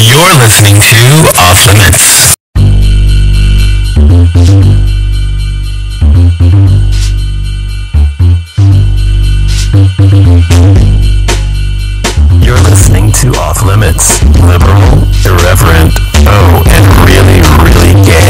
You're listening to Off Limits. You're listening to Off Limits. Liberal, irreverent, oh, and really, really gay.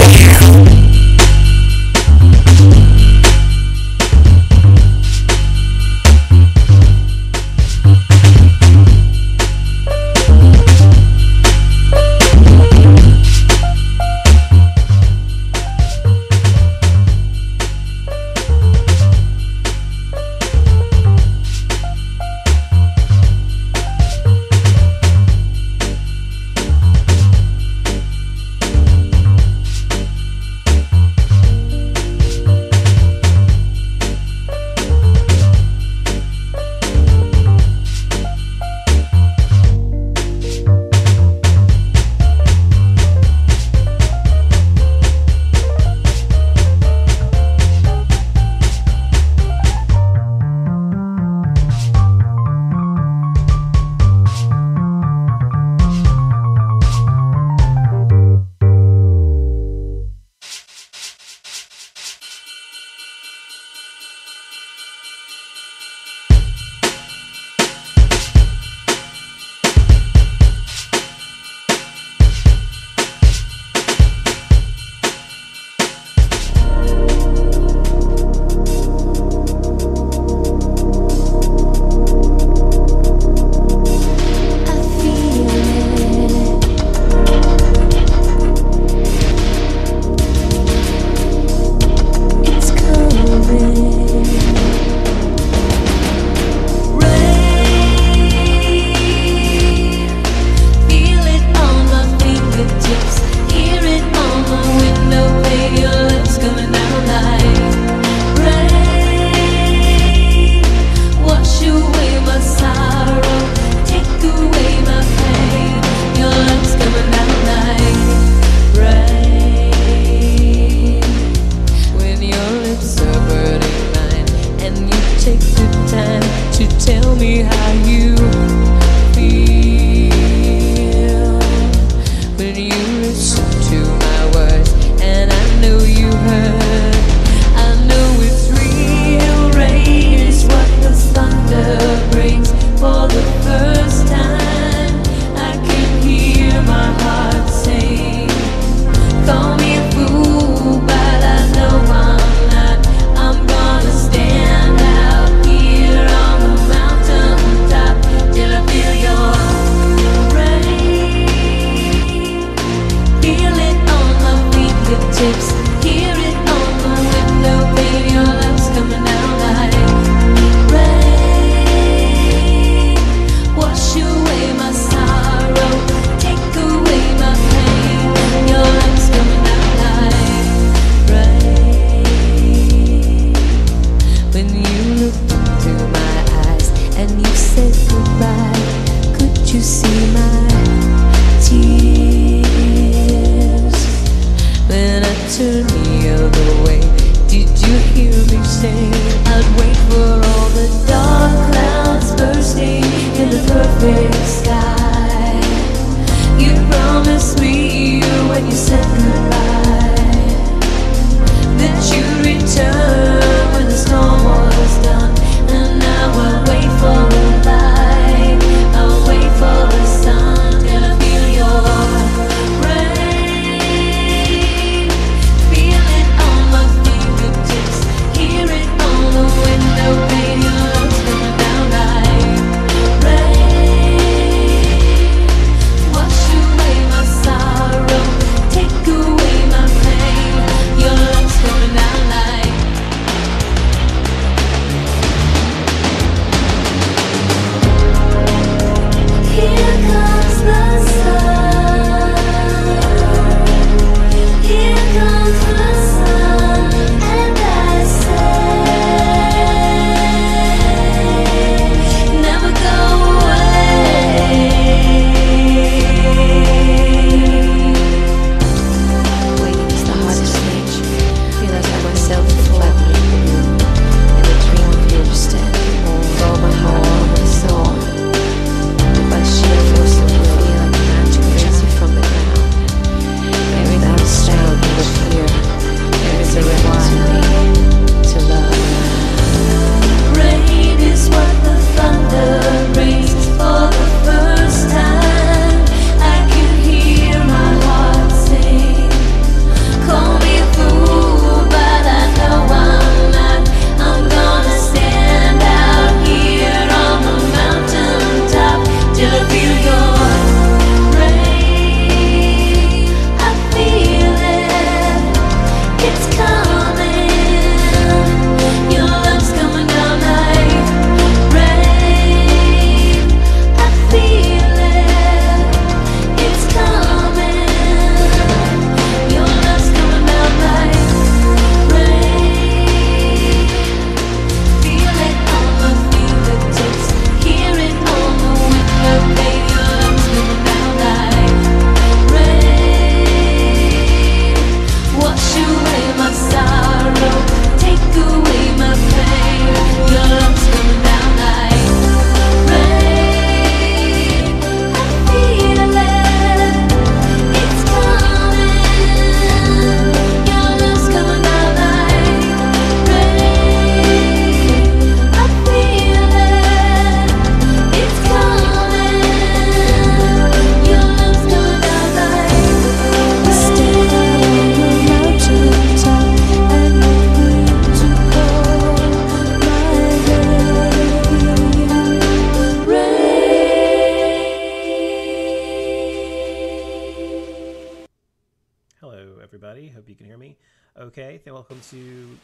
Okay, welcome to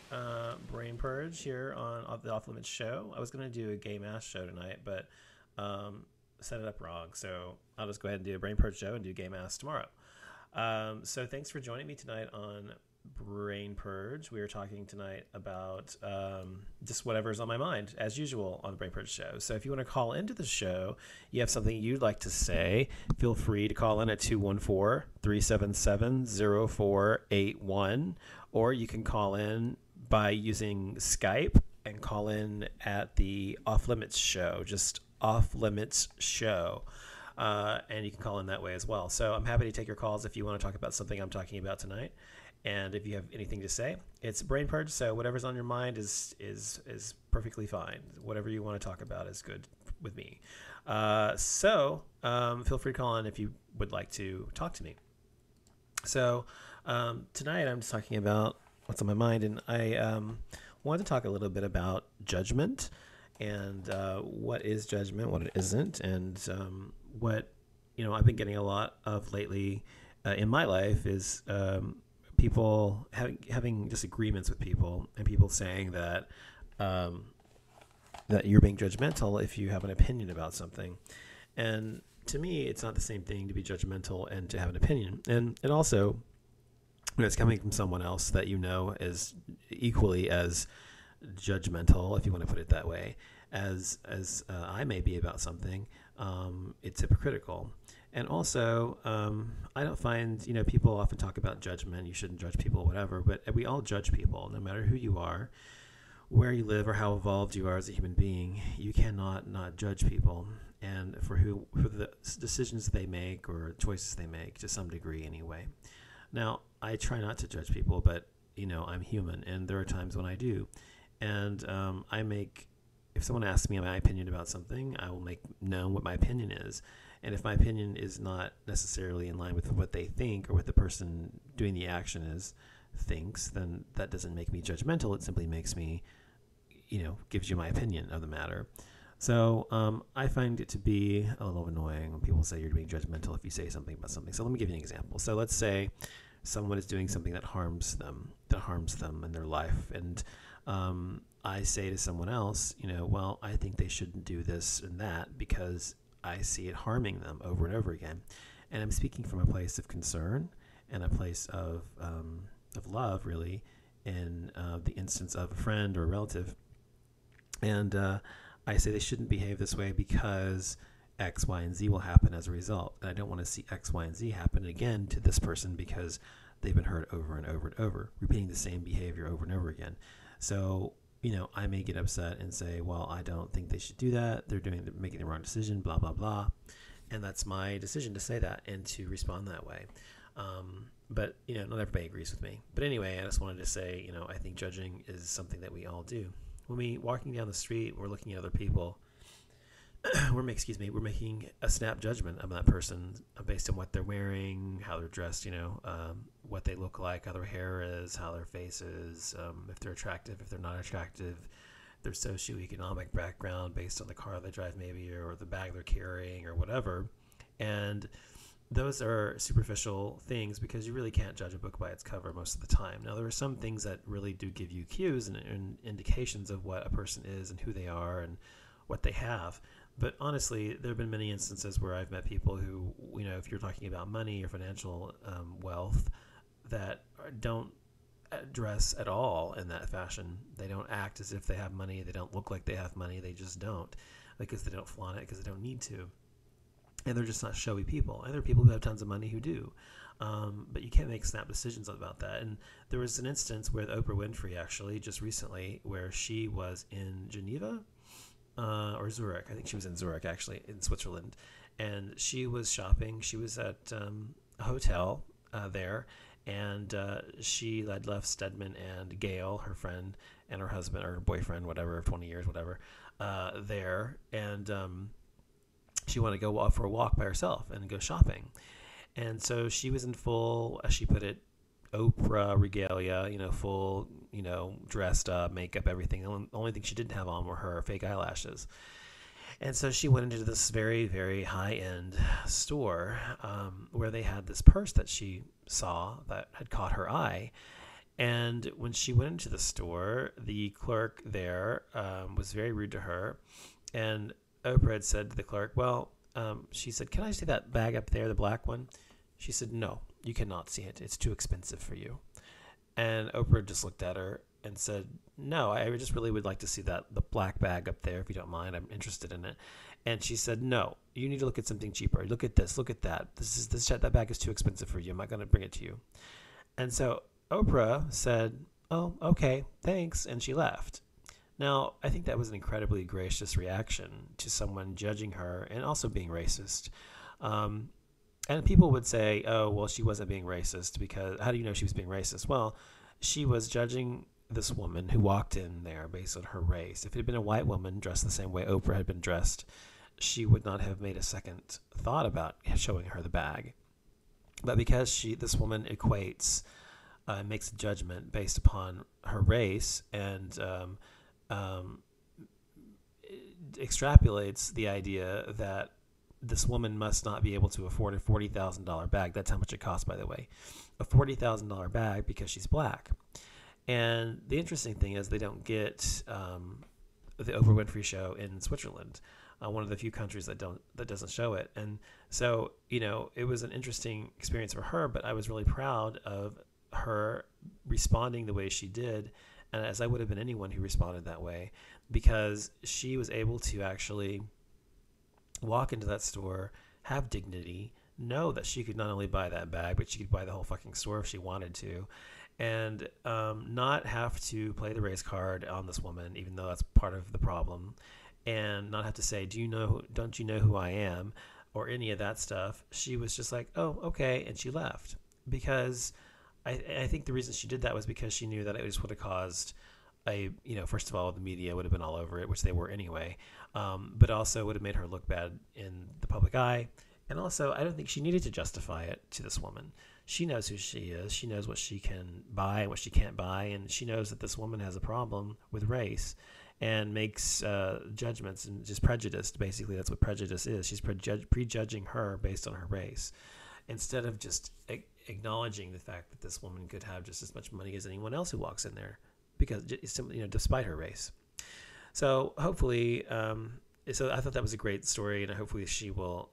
Brain Purge here on the Off Limits show. I was going to do a gay mass show tonight, but set it up wrong. So I'll just go ahead and do a Brain Purge show and do gay mass tomorrow. So thanks for joining me tonight on Brain Purge. We are talking tonight about just whatever's on my mind, as usual, on the Brain Purge show. So if you want to call into the show, you have something you'd like to say, feel free to call in at 214-377-0481, or you can call in by using Skype and call in at the Off Limits show, just Off Limits show. And you can call in that way as well. So I'm happy to take your calls if you want to talk about something I'm talking about tonight. And if you have anything to say, it's Brain Purge, so whatever's on your mind is perfectly fine. Whatever you want to talk about is good with me. So feel free to call in if you would like to talk to me. So tonight I'm just talking about what's on my mind, and I wanted to talk a little bit about judgment and what is judgment, what it isn't, and what I've been getting a lot of lately in my life is people having disagreements with people, and people saying that that you're being judgmental if you have an opinion about something. And to me, it's not the same thing to be judgmental and to have an opinion. And also, when it's coming from someone else that you know is equally as judgmental, if you want to put it that way, as I may be about something, it's hypocritical. And also, I don't find, people often talk about judgment. You shouldn't judge people, whatever. But we all judge people, no matter who you are, where you live, or how evolved you are as a human being. You cannot not judge people, and for the decisions they make or choices they make, to some degree anyway. Now, I try not to judge people, but I'm human, and there are times when I do. And if someone asks me my opinion about something, I will make known what my opinion is. And if my opinion is not necessarily in line with what they think or what the person doing the action thinks, then that doesn't make me judgmental. It simply makes me, gives you my opinion of the matter. So I find it to be a little annoying when people say you're being judgmental if you say something about something. So let me give you an example. So let's say someone is doing something that harms them in their life. And I say to someone else, well, I think they shouldn't do this and that because I see it harming them over and over again. And I'm speaking from a place of concern and a place of love, really, in the instance of a friend or a relative. And I say they shouldn't behave this way because X, Y, and Z will happen as a result. And I don't want to see X, Y, and Z happen again to this person because they've been hurt over and over and over, repeating the same behavior over and over again. So, I may get upset and say, well, I don't think they should do that. They're making the wrong decision, blah, blah, blah. And that's my decision to say that and to respond that way. But, not everybody agrees with me. But anyway, I just wanted to say, I think judging is something that we all do. When we're walking down the street, we're looking at other people. we're making a snap judgment of that person based on what they're wearing, how they're dressed, what they look like, how their hair is, how their face is, if they're attractive, if they're not attractive, their socioeconomic background based on the car they drive maybe, or the bag they're carrying or whatever. And those are superficial things because you really can't judge a book by its cover most of the time. Now, there are some things that really do give you cues and indications of what a person is and who they are and what they have. But honestly, there have been many instances where I've met people who, if you're talking about money or financial wealth, that don't dress at all in that fashion. They don't act as if they have money. They don't look like they have money. They just don't, because they don't flaunt it, because they don't need to. And they're just not showy people. And there are people who have tons of money who do. But you can't make snap decisions about that. And there was an instance with Oprah Winfrey, actually, just recently, where she was in Geneva or Zurich. I think she was in Zurich, actually, in Switzerland. And she was shopping. She was at a hotel there. And she had left Stedman and Gail, her friend, and her husband, or boyfriend, whatever, 20 years, whatever, there. And she wanted to go off for a walk by herself and go shopping. And so she was in full, as she put it, Oprah regalia, full, dressed up, makeup, everything. The only thing she didn't have on were her fake eyelashes. And so she went into this very, very high-end store where they had this purse that she saw that had caught her eye. And when she went into the store, the clerk there was very rude to her. And Oprah had said to the clerk, she said, "Can I see that bag up there, the black one?" She said, "No, you cannot see it. It's too expensive for you." And Oprah just looked at her and said, "No, I just really would like to see the black bag up there, if you don't mind. I'm interested in it." And she said, "No, you need to look at something cheaper. Look at this. Look at that. That bag is too expensive for you. I'm not going to bring it to you." And so Oprah said, "Oh, okay, thanks," and she left. Now, I think that was an incredibly gracious reaction to someone judging her and also being racist. And people would say, "Oh, well, she wasn't being racist, because how do you know she was being racist?" Well, she was judging this woman who walked in there based on her race. If it had been a white woman dressed the same way Oprah had been dressed, she would not have made a second thought about showing her the bag. But because this woman equates, makes a judgment based upon her race, and extrapolates the idea that this woman must not be able to afford a $40,000 bag. That's how much it costs, by the way. A $40,000 bag because she's black. And the interesting thing is they don't get the Oprah Winfrey show in Switzerland, one of the few countries that doesn't show it. And so, it was an interesting experience for her, but I was really proud of her responding the way she did, and as I would have been anyone who responded that way, because she was able to actually walk into that store, have dignity, know that she could not only buy that bag, but she could buy the whole fucking store if she wanted to, and not have to play the race card on this woman, even though that's part of the problem, and not have to say, don't you know who I am, or any of that stuff. She was just like, "Oh, okay," and she left. Because I think the reason she did that was because she knew that it just would have caused first of all, the media would have been all over it, which they were anyway, but also would have made her look bad in the public eye. And also, I don't think she needed to justify it to this woman. She knows who she is. She knows what she can buy and what she can't buy. And she knows that this woman has a problem with race and makes judgments and just prejudiced. Basically, that's what prejudice is. She's prejudging her based on her race, instead of just acknowledging the fact that this woman could have just as much money as anyone else who walks in there, because despite her race. So hopefully, so I thought that was a great story, and hopefully she will,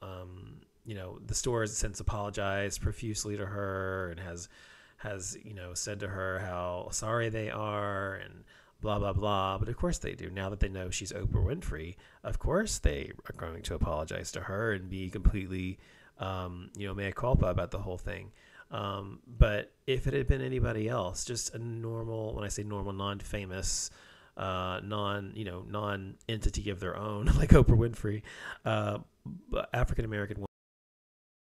the store has since apologized profusely to her and has said to her how sorry they are and blah blah blah. But of course they do, now that they know she's Oprah Winfrey. Of course they are going to apologize to her and be completely, mea culpa about the whole thing. But if it had been anybody else, just a normal, when I say normal, non-famous, non-entity of their own, like Oprah Winfrey, African-American